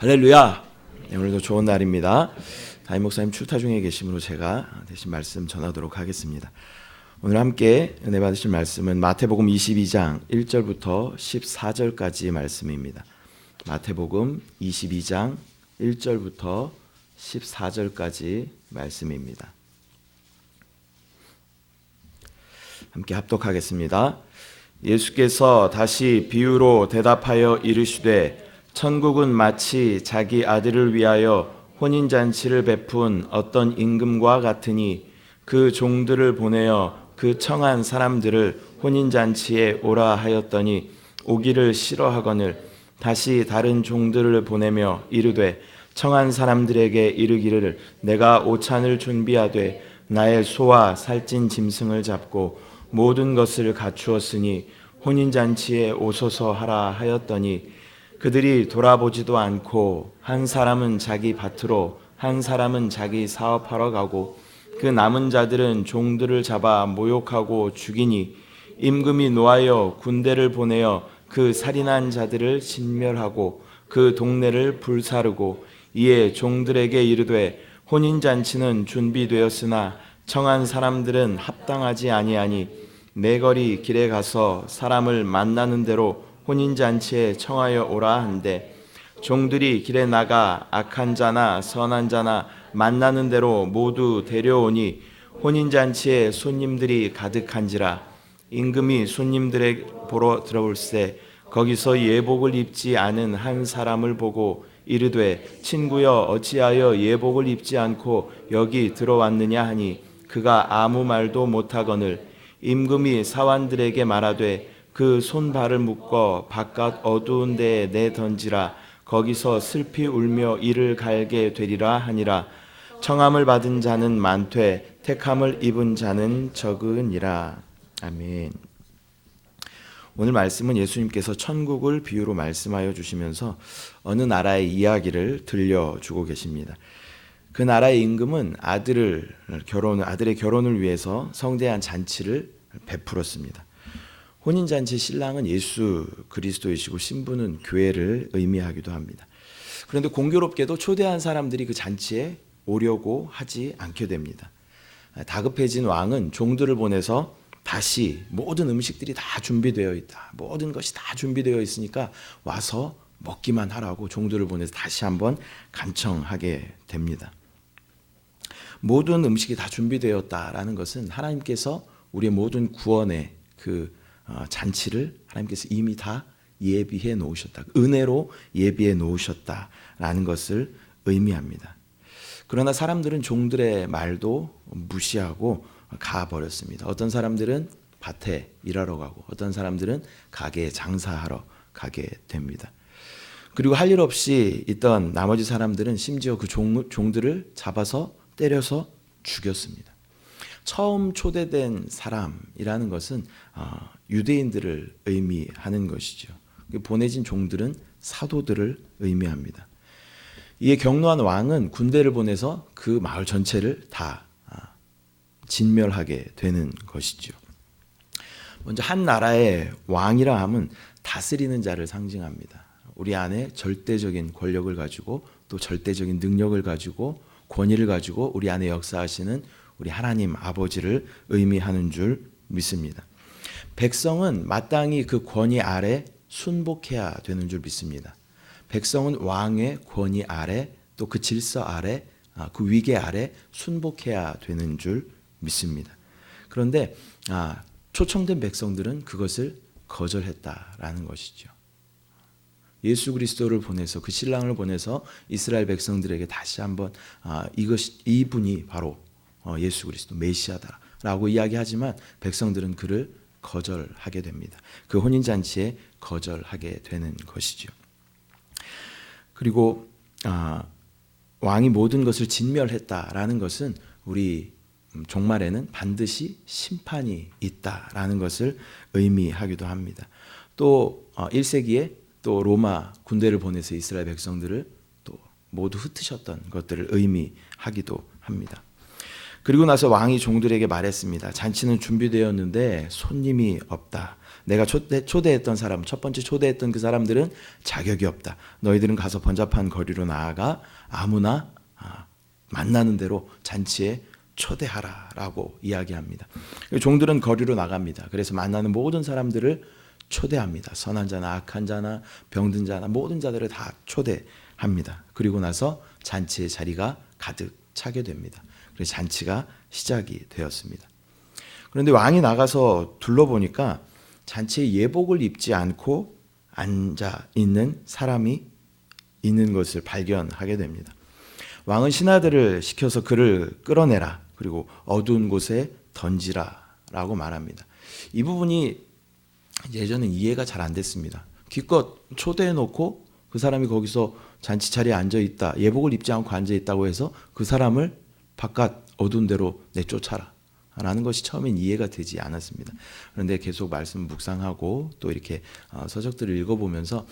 할렐루야. 네, 오늘도 좋은 날입니다. 담임 목사님 출타 중에 계심으로 제가 대신 말씀 전하도록 하겠습니다. 오늘 함께 은혜 받으실 말씀은 마태복음 22장 1절부터 14절까지의 말씀입니다. 마태복음 22장 1절부터 14절까지 말씀입니다. 함께 합독하겠습니다. 예수께서 다시 비유로 대답하여 이르시되 천국은 마치 자기 아들을 위하여 혼인잔치를 베푼 어떤 임금과 같으니 그 종들을 보내어 그 청한 사람들을 혼인잔치에 오라 하였더니 오기를 싫어하거늘 다시 다른 종들을 보내며 이르되 청한 사람들에게 이르기를 내가 오찬을 준비하되 나의 소와 살찐 짐승을 잡고 모든 것을 갖추었으니 혼인잔치에 오소서 하라 하였더니 그들이 돌아보지도 않고 한 사람은 자기 밭으로 한 사람은 자기 사업하러 가고 그 남은 자들은 종들을 잡아 모욕하고 죽이니 임금이 노하여 군대를 보내어 그 살인한 자들을 진멸하고 그 동네를 불사르고 이에 종들에게 이르되 혼인잔치는 준비되었으나 청한 사람들은 합당하지 아니하니 내거리 길에 가서 사람을 만나는 대로 혼인잔치에 청하여 오라 한데 종들이 길에 나가 악한 자나 선한 자나 만나는 대로 모두 데려오니 혼인잔치에 손님들이 가득한지라 임금이 손님들의 보러 들어올세 거기서 예복을 입지 않은 한 사람을 보고 이르되 친구여 어찌하여 예복을 입지 않고 여기 들어왔느냐 하니 그가 아무 말도 못하거늘 임금이 사환들에게 말하되 그 손발을 묶어 바깥 어두운 데에 내던지라 거기서 슬피 울며 이를 갈게 되리라 하니라. 청함을 받은 자는 많되 택함을 입은 자는 적으니라. 아멘. 오늘 말씀은 예수님께서 천국을 비유로 말씀하여 주시면서 어느 나라의 이야기를 들려주고 계십니다. 그 나라의 임금은 아들의 결혼을 위해서 성대한 잔치를 베풀었습니다. 혼인잔치 신랑은 예수 그리스도이시고 신부는 교회를 의미하기도 합니다. 그런데 공교롭게도 초대한 사람들이 그 잔치에 오려고 하지 않게 됩니다. 다급해진 왕은 종들을 보내서 다시 모든 음식들이 다 준비되어 있다. 모든 것이 다 준비되어 있으니까 와서 먹기만 하라고 종들을 보내서 다시 한번 간청하게 됩니다. 모든 음식이 다 준비되었다라는 것은 하나님께서 우리의 모든 구원의 그 잔치를 하나님께서 이미 다 예비해 놓으셨다. 은혜로 예비해 놓으셨다라는 것을 의미합니다. 그러나 사람들은 종들의 말도 무시하고 가버렸습니다. 어떤 사람들은 밭에 일하러 가고 어떤 사람들은 가게에 장사하러 가게 됩니다. 그리고 할 일 없이 있던 나머지 사람들은 심지어 그 종들을 잡아서 때려서 죽였습니다. 처음 초대된 사람이라는 것은 유대인들을 의미하는 것이죠. 보내진 종들은 사도들을 의미합니다. 이에 경노한 왕은 군대를 보내서 그 마을 전체를 다 진멸하게 되는 것이죠. 먼저 한 나라의 왕이라 함은 다스리는 자를 상징합니다. 우리 안에 절대적인 권력을 가지고 또 절대적인 능력을 가지고 권위를 가지고 우리 안에 역사하시는 우리 하나님 아버지를 의미하는 줄 믿습니다. 백성은 마땅히 그 권위 아래 순복해야 되는 줄 믿습니다. 백성은 왕의 권위 아래 또 그 질서 아래 그 위계 아래 순복해야 되는 줄 믿습니다. 그런데 초청된 백성들은 그것을 거절했다라는 것이죠. 예수 그리스도를 보내서 그 신랑을 보내서 이스라엘 백성들에게 다시 한번 이분이 바로 예수 그리스도 메시아다라고 이야기하지만 백성들은 그를 거절하게 됩니다. 그 혼인잔치에 거절하게 되는 것이죠. 그리고 왕이 모든 것을 진멸했다라는 것은 우리 종말에는 반드시 심판이 있다라는 것을 의미하기도 합니다. 또 1세기에 또 로마 군대를 보내서 이스라엘 백성들을 또 모두 흩으셨던 것들을 의미하기도 합니다. 그리고 나서 왕이 종들에게 말했습니다. 잔치는 준비되었는데 손님이 없다. 내가 초대했던 사람, 첫 번째 초대했던 그 사람들은 자격이 없다. 너희들은 가서 번잡한 거리로 나아가 아무나 만나는 대로 잔치에 초대하라라고 이야기합니다. 종들은 거리로 나갑니다. 그래서 만나는 모든 사람들을 초대합니다. 선한 자나 악한 자나 병든 자나 모든 자들을 다 초대합니다. 그리고 나서 잔치의 자리가 가득 차게 됩니다. 그래서 잔치가 시작이 되었습니다. 그런데 왕이 나가서 둘러보니까 잔치에 예복을 입지 않고 앉아 있는 사람이 있는 것을 발견하게 됩니다. 왕은 신하들을 시켜서 그를 끌어내라. 그리고 어두운 곳에 던지라라고 말합니다. 이 부분이 예전엔 이해가 잘 안 됐습니다. 기껏 초대해 놓고 그 사람이 거기서 잔치 자리에 앉아 있다. 예복을 입지 않고 앉아 있다고 해서 그 사람을 바깥 어두운 데로 내쫓아라. 라는 것이 처음엔 이해가 되지 않았습니다. 그런데 계속 말씀 묵상하고 또 이렇게 서적들을 읽어보면서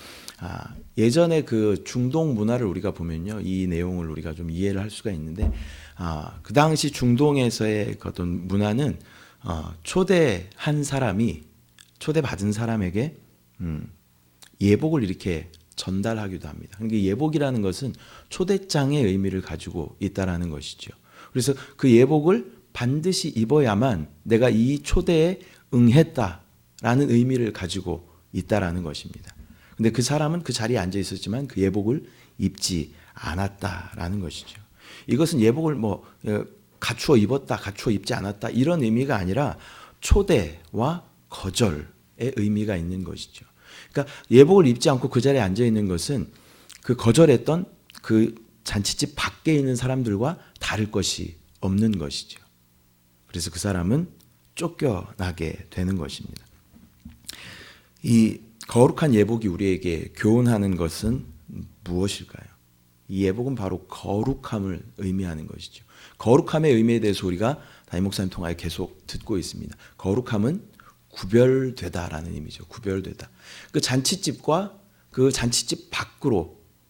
예전에 그 중동 문화를 우리가 보면요, 이 내용을 우리가 좀 이해를 할 수가 있는데 그 당시 중동에서의 어떤 문화는 초대한 사람이 초대받은 사람에게 예복을 이렇게 전달하기도 합니다. 그러니까 예복이라는 것은 초대장의 의미를 가지고 있다라는 것이죠. 그래서 그 예복을 반드시 입어야만 내가 이 초대에 응했다라는 의미를 가지고 있다라는 것입니다. 근데 그 사람은 그 자리에 앉아 있었지만 그 예복을 입지 않았다라는 것이죠. 이것은 예복을 갖추어 입었다, 갖추어 입지 않았다 이런 의미가 아니라 초대와 거절의 의미가 있는 것이죠. 그러니까 예복을 입지 않고 그 자리에 앉아 있는 것은 그 거절했던 그 잔치집 밖에 있는 사람들과 다를 것이 없는 것이죠. 그래서 그 사람은 쫓겨나게 되는 것입니다. 이 거룩한 예복이 우리에게 교훈하는 것은 무엇일까요? 이 예복은 바로 거룩함을 의미하는 것이죠. 거룩함의 의미에 대해서 우리가 담임 목사님 통하여 계속 듣고 있습니다. 거룩함은 구별되다라는 의미죠. 구별되다. 그 잔치집과 그 잔치집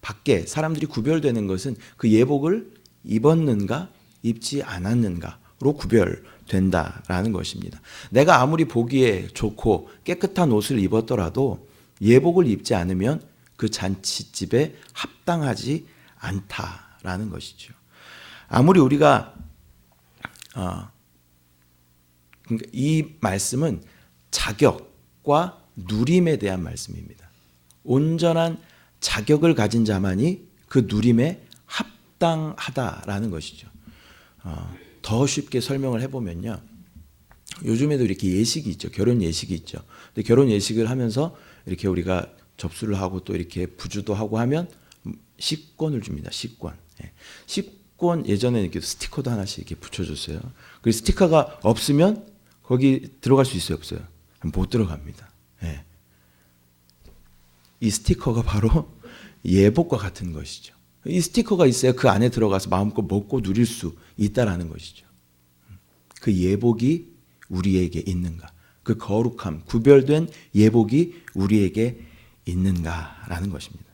밖에 사람들이 구별되는 것은 그 예복을 입었는가 입지 않았는가로 구별된다라는 것입니다. 내가 아무리 보기에 좋고 깨끗한 옷을 입었더라도 예복을 입지 않으면 그 잔치집에 합당하지 않다라는 것이죠. 아무리 우리가 이 말씀은 자격과 누림에 대한 말씀입니다. 온전한 자격을 가진 자만이 그 누림에 합당하다라는 것이죠. 더 쉽게 설명을 해보면요, 요즘에도 이렇게 예식이 있죠. 결혼 예식이 있죠. 근데 결혼 예식을 하면서 이렇게 우리가 접수를 하고 또 이렇게 부주도 하고 하면 식권을 줍니다. 식권. 식권 예전에 이렇게 스티커도 하나씩 이렇게 붙여줬어요. 그 스티커가 없으면 거기 들어갈 수 있어요, 없어요? 못 들어갑니다. 이 스티커가 바로 예복과 같은 것이죠. 이 스티커가 있어야 그 안에 들어가서 마음껏 먹고 누릴 수 있다라는 것이죠. 그 예복이 우리에게 있는가? 그 거룩함, 구별된 예복이 우리에게 있는가라는 것입니다.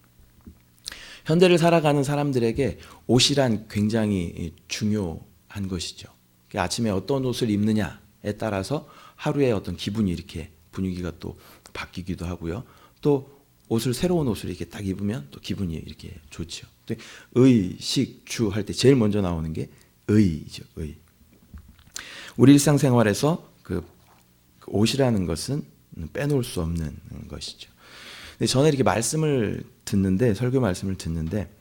현대를 살아가는 사람들에게 옷이란 굉장히 중요한 것이죠. 아침에 어떤 옷을 입느냐에 따라서 하루의 어떤 기분이 이렇게 분위기가 또 바뀌기도 하고요. 또 새로운 옷을 이렇게 딱 입으면 또 기분이 이렇게 좋죠. 의, 식, 주 할 때 제일 먼저 나오는 게 의죠. 의. 우리 일상생활에서 그 옷이라는 것은 빼놓을 수 없는 것이죠. 근데 저는 이렇게 설교 말씀을 듣는데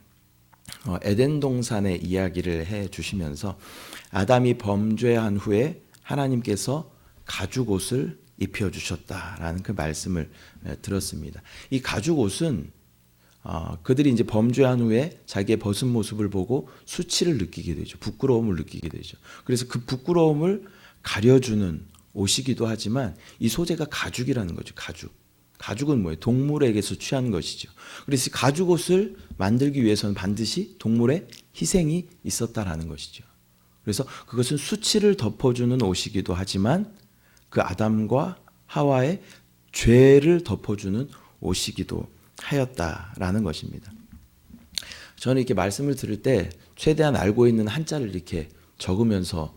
에덴 동산의 이야기를 해 주시면서 아담이 범죄한 후에 하나님께서 가죽 옷을 입혀 주셨다라는 그 말씀을 들었습니다. 이 가죽 옷은 그들이 이제 범죄한 후에 자기의 벗은 모습을 보고 수치를 느끼게 되죠. 부끄러움을 느끼게 되죠. 그래서 그 부끄러움을 가려주는 옷이기도 하지만 이 소재가 가죽이라는 거죠. 가죽은 뭐예요? 동물에게서 취한 것이죠. 그래서 가죽 옷을 만들기 위해서는 반드시 동물의 희생이 있었다라는 것이죠. 그래서 그것은 수치를 덮어주는 옷이기도 하지만 그 아담과 하와의 죄를 덮어주는 옷이기도 하였다라는 것입니다. 저는 이렇게 말씀을 들을 때 최대한 알고 있는 한자를 이렇게 적으면서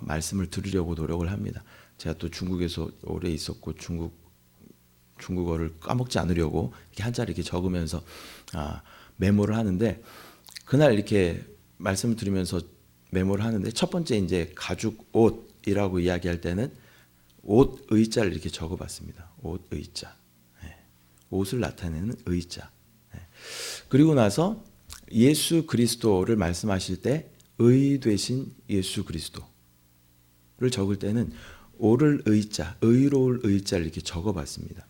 말씀을 들으려고 노력을 합니다. 제가 또 중국에서 오래 있었고 중국 중국어를 까먹지 않으려고 이렇게 한자를 이렇게 적으면서 메모를 하는데, 그날 이렇게 말씀을 드리면서 메모를 하는데, 첫 번째 이제 가죽 옷이라고 이야기할 때는 옷 의자를 이렇게 적어봤습니다. 옷 의자, 옷을 나타내는 의자. 그리고 나서 예수 그리스도를 말씀하실 때 의 되신 예수 그리스도를 적을 때는 오를 의자, 의로울 의자를 이렇게 적어봤습니다.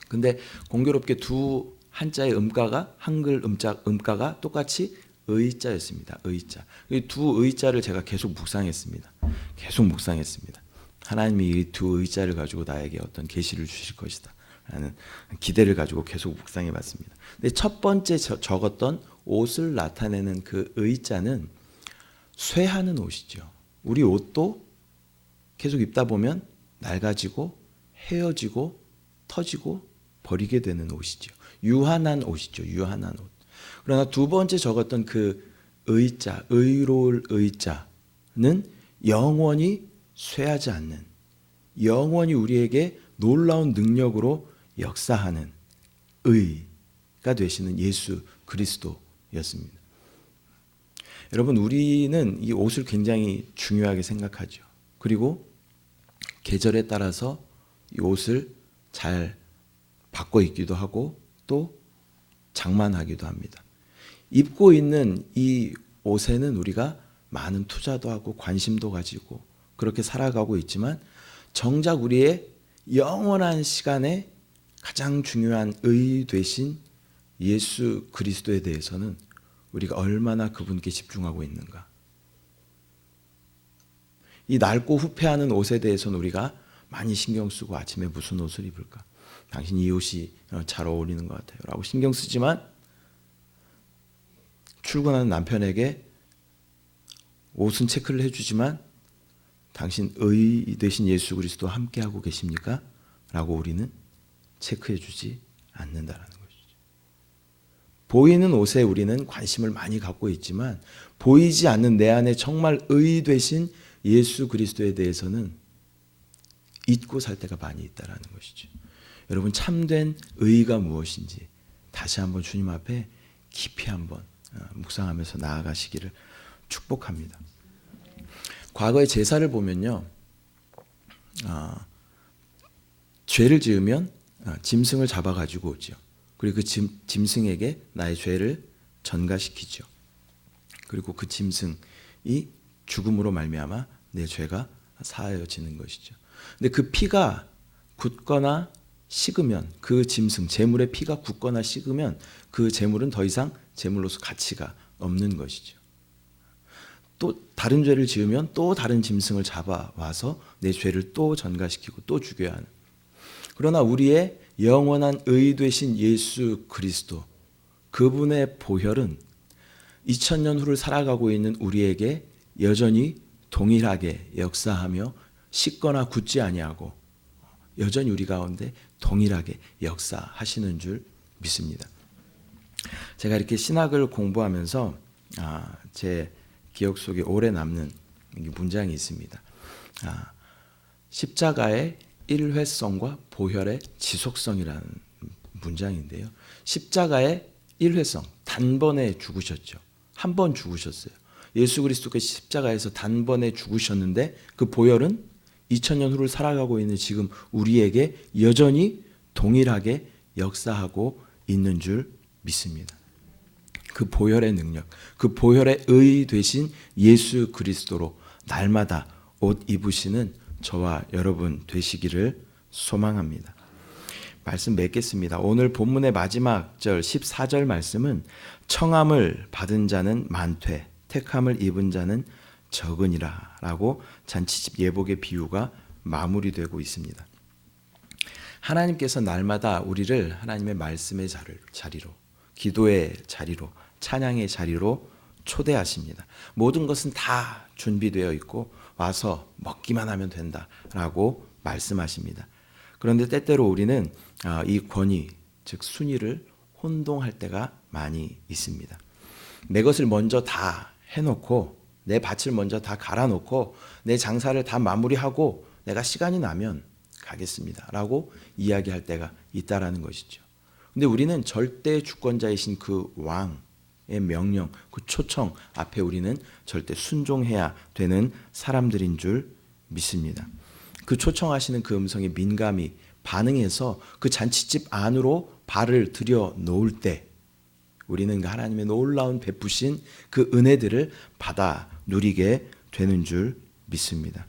근데 공교롭게 두 한자의 음가가, 한글 음가가 똑같이 의자였습니다. 의자. 이 두 의자를 제가 계속 묵상했습니다. 하나님이 이 두 의자를 가지고 나에게 어떤 계시를 주실 것이다 라는 기대를 가지고 계속 묵상해봤습니다. 근데 첫 번째 적었던 옷을 나타내는 그 의자는 쇠하는 옷이죠. 우리 옷도 계속 입다 보면 낡아지고 헤어지고 터지고 버리게 되는 옷이죠. 유한한 옷이죠. 유한한 옷. 그러나 두 번째 적었던 그 의자, 의로울 의자는 영원히 쇠하지 않는, 영원히 우리에게 놀라운 능력으로 역사하는 의가 되시는 예수 그리스도였습니다. 여러분, 우리는 이 옷을 굉장히 중요하게 생각하죠. 그리고 계절에 따라서 이 옷을 잘 바꿔 입기도 하고 또 장만하기도 합니다. 입고 있는 이 옷에는 우리가 많은 투자도 하고 관심도 가지고 그렇게 살아가고 있지만, 정작 우리의 영원한 시간에 가장 중요한 의 되신 예수 그리스도에 대해서는 우리가 얼마나 그분께 집중하고 있는가. 이 낡고 후패하는 옷에 대해서는 우리가 많이 신경 쓰고, 아침에 무슨 옷을 입을까? 당신 이 옷이 잘 어울리는 것 같아요 라고 신경 쓰지만, 출근하는 남편에게 옷은 체크를 해주지만 당신 의 되신 예수 그리스도와 함께하고 계십니까? 라고 우리는 체크해주지 않는다라는 것이죠. 보이는 옷에 우리는 관심을 많이 갖고 있지만, 보이지 않는 내 안에 정말 의 되신 예수 그리스도에 대해서는 잊고 살 때가 많이 있다라는 것이죠. 여러분, 참된 의가 무엇인지 다시 한번 주님 앞에 깊이 한번 묵상하면서 나아가시기를 축복합니다. 과거의 제사를 보면요, 죄를 지으면 짐승을 잡아가지고 오죠. 그리고 그 짐승에게 나의 죄를 전가시키죠. 그리고 그 짐승이 죽음으로 말미암아 내 죄가 사하여지는 것이죠. 근데 그 피가 굳거나 식으면, 그 짐승, 제물의 피가 굳거나 식으면 그 제물은 더 이상 제물로서 가치가 없는 것이죠. 또 다른 죄를 지으면 또 다른 짐승을 잡아와서 내 죄를 또 전가시키고 또 죽여야 하는. 그러나 우리의 영원한 의 되신 예수 그리스도, 그분의 보혈은 2000년 후를 살아가고 있는 우리에게 여전히 동일하게 역사하며 식거나 굳지 아니하고 여전히 우리 가운데 동일하게 역사하시는 줄 믿습니다. 제가 이렇게 신학을 공부하면서 제 기억 속에 오래 남는 문장이 있습니다. 십자가의 일회성과 보혈의 지속성이라는 문장인데요. 십자가의 일회성, 단번에 죽으셨죠. 한 번 죽으셨어요. 예수 그리스도께서 십자가에서 단번에 죽으셨는데, 그 보혈은 2000년 후를 살아가고 있는 지금 우리에게 여전히 동일하게 역사하고 있는 줄 믿습니다. 그 보혈의 능력, 그 보혈의 의 되신 예수 그리스도로 날마다 옷 입으시는 저와 여러분 되시기를 소망합니다. 말씀 맺겠습니다. 오늘 본문의 마지막 절 14절 말씀은 청함을 받은 자는 많되 택함을 입은 자는 적으니라 라고 잔치집 예복의 비유가 마무리되고 있습니다. 하나님께서 날마다 우리를 하나님의 말씀의 자리로, 기도의 자리로, 찬양의 자리로 초대하십니다. 모든 것은 다 준비되어 있고 와서 먹기만 하면 된다라고 말씀하십니다. 그런데 때때로 우리는 이 권위, 즉 순위를 혼동할 때가 많이 있습니다. 내 것을 먼저 다 해놓고, 내 밭을 먼저 다 갈아놓고, 내 장사를 다 마무리하고 내가 시간이 나면 가겠습니다 라고 이야기할 때가 있다라는 것이죠. 근데 우리는 절대 주권자이신 그 왕의 명령, 그 초청 앞에 우리는 절대 순종해야 되는 사람들인 줄 믿습니다. 그 초청하시는 그 음성에 민감히 반응해서 그 잔치집 안으로 발을 들여 놓을 때 우리는 그 하나님의 놀라운 베푸신 그 은혜들을 받아 누리게 되는 줄 믿습니다.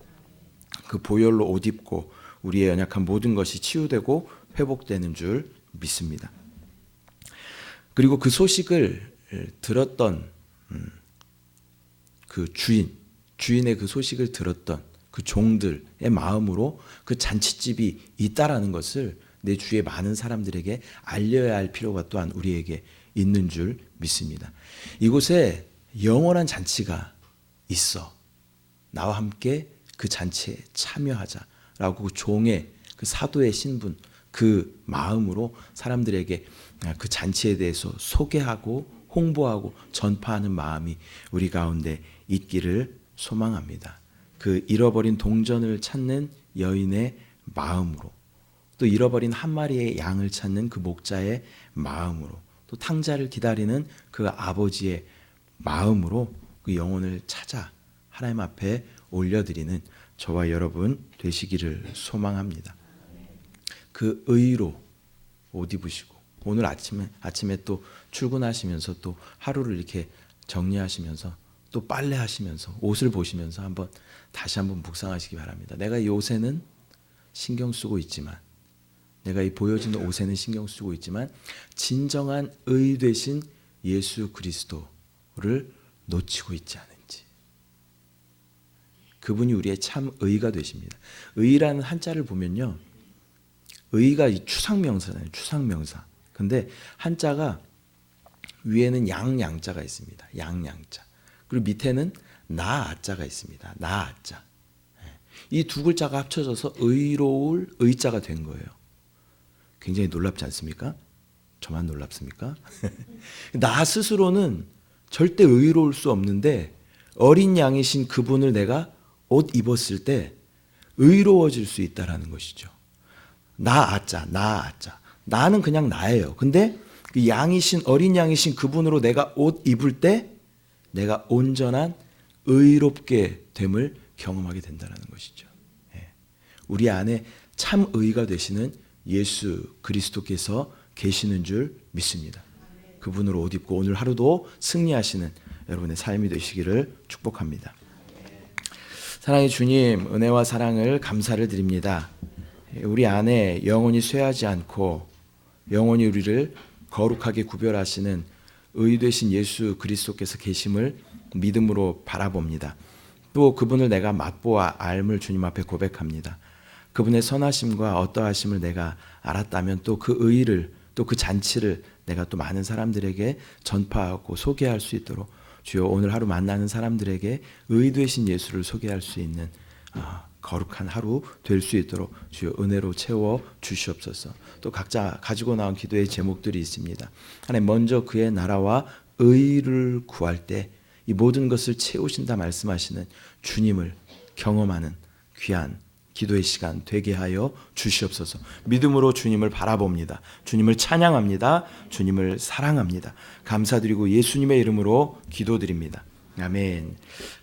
그 보혈로 옷 입고 우리의 연약한 모든 것이 치유되고 회복되는 줄 믿습니다. 그리고 그 소식을 들었던 그 주인의 그 소식을 들었던 그 종들의 마음으로 그 잔치집이 있다라는 것을 내 주위의 많은 사람들에게 알려야 할 필요가 또한 우리에게 있는 줄 믿습니다. 이곳에 영원한 잔치가 있어. 나와 함께 그 잔치에 참여하자라고 그 종의 그 사도의 신분, 그 마음으로 사람들에게 그 잔치에 대해서 소개하고 홍보하고 전파하는 마음이 우리 가운데 있기를 소망합니다. 그 잃어버린 동전을 찾는 여인의 마음으로, 또 잃어버린 한 마리의 양을 찾는 그 목자의 마음으로, 또 탕자를 기다리는 그 아버지의 마음으로 그 영혼을 찾아 하나님 앞에 올려드리는 저와 여러분 되시기를 소망합니다. 그 의로 옷 입으시고 오늘 아침에 또 출근하시면서 또 하루를 이렇게 정리하시면서 또 빨래하시면서 옷을 보시면서 다시 한번 묵상하시기 바랍니다. 내가 이 옷에는 신경 쓰고 있지만, 내가 이 보여지는 옷에는 신경 쓰고 있지만 진정한 의 되신 예수 그리스도를 놓치고 있지 않은지. 그분이 우리의 참 의가 되십니다. 의라는 한자를 보면요, 의가 이 추상명사잖아요. 추상명사. 근데 한자가 위에는 양자가 있습니다. 양자. 그리고 밑에는 나자가 있습니다. 나자. 이 두 글자가 합쳐져서 의로울 의자가 된 거예요. 굉장히 놀랍지 않습니까? 저만 놀랍습니까? 나 스스로는 절대 의로울 수 없는데 어린 양이신 그분을 내가 옷 입었을 때 의로워질 수 있다라는 것이죠. 나자. 나는 그냥 나예요. 근데 그 어린 양이신 그분으로 내가 옷 입을 때 내가 온전한 의롭게 됨을 경험하게 된다는 것이죠. 우리 안에 참 의가 되시는 예수 그리스도께서 계시는 줄 믿습니다. 그분으로 옷 입고 오늘 하루도 승리하시는 여러분의 삶이 되시기를 축복합니다. 사랑의 주님, 은혜와 사랑을 감사를 드립니다. 우리 안에 영원히 쇠하지 않고 영원히 우리를 거룩하게 구별하시는 의 되신 예수 그리스도께서 계심을 믿음으로 바라봅니다. 또 그분을 내가 맛보아 알물 주님 앞에 고백합니다. 그분의 선하심과 어떠하심을 내가 알았다면 또 그 의를, 또 그 잔치를 내가 또 많은 사람들에게 전파하고 소개할 수 있도록 주여 오늘 하루 만나는 사람들에게 의 되신 예수를 소개할 수 있는 거룩한 하루 될 수 있도록 주여 은혜로 채워 주시옵소서. 또 각자 가지고 나온 기도의 제목들이 있습니다. 하나님, 먼저 그의 나라와 의를 구할 때 이 모든 것을 채우신다 말씀하시는 주님을 경험하는 귀한 기도의 시간 되게 하여 주시옵소서. 믿음으로 주님을 바라봅니다. 주님을 찬양합니다. 주님을 사랑합니다. 감사드리고 예수님의 이름으로 기도드립니다. 아멘.